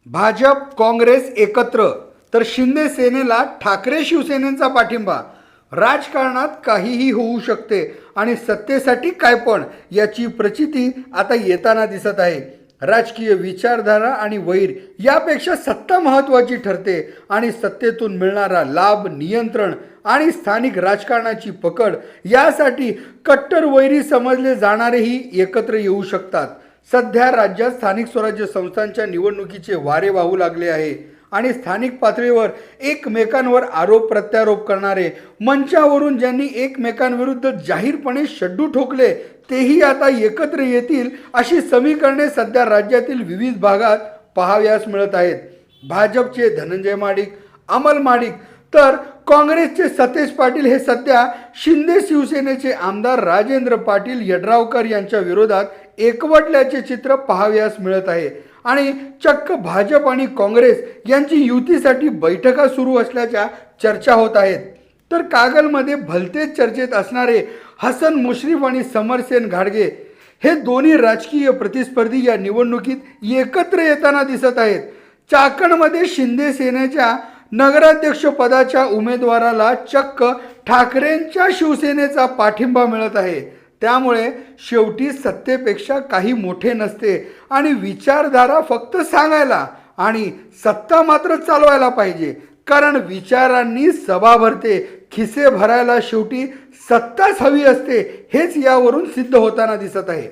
भाजप काँग्रेस एकत्र तर शिंदे सेनेला ठाकरे शिवसेनेचा पाठिंबा। राजकारणात काहीही होऊ शकते आणि सत्तेसाठी काय पण याची प्रचिती आता येताना दिसत आहे। राजकीय विचारधारा आणि वैर यापेक्षा सत्ता महत्त्वाची ठरते आणि सत्तेतून मिळणारा लाभ, नियंत्रण आणि स्थानिक राजकारणाची पकड यासाठी कट्टर वैरी समजले जाणारेही एकत्र येऊ शकतात। सध्या राज्यात स्थानिक स्वराज्य संस्थांच्या निवडणुकीचे वारे वाहू लागले आहे आणि स्थानिक पातळीवर एकमेकांवर आरोप प्रत्यारोप करणारे, मंचावरून ज्यांनी एकमेकांविरुद्ध जाहीरपणे शड्डू ठोकले तेही आता एकत्र येतील अशी समीकरणे सध्या राज्यातील विविध भागात पाहावयास मिळत आहेत। भाजपचे धनंजय महाडिक, अमल महाडिक तर काँग्रेसचे सतेज पाटील हे सध्या शिंदे शिवसेनेचे आमदार राजेंद्र पाटील यड्रावकर यांच्या विरोधात एकवटल्याचे चित्र पाहावयास मिळत आहे आणि चक्क भाजप आणि काँग्रेस यांची युतीसाठी बैठका सुरू असल्याच्या चर्चा होत आहेत। तर कागलमध्ये भलतेच चर्चेत असणारे हसन मुश्रीफ आणि समरसेन घाटगे हे दोन्ही राजकीय प्रतिस्पर्धी या निवडणुकीत एकत्र येताना दिसत आहेत। चाकणमध्ये शिंदे सेनेच्या नगराध्यक्ष पदाच्या उमेदवाराला चक्क ठाकरेंच्या शिवसेनेचा पाठिंबा मिळत आहे। त्यामुळे शेवटी सत्तेपेक्षा काही मोठे नसते आणि विचारधारा फक्त सांगायला आणि सत्ता मात्र चालवायला पाहिजे, कारण विचारांनी सभा भरते, खिसे भरायला शेवटी सत्ताच हवी असते, हेच यावरून सिद्ध होताना दिसत आहे।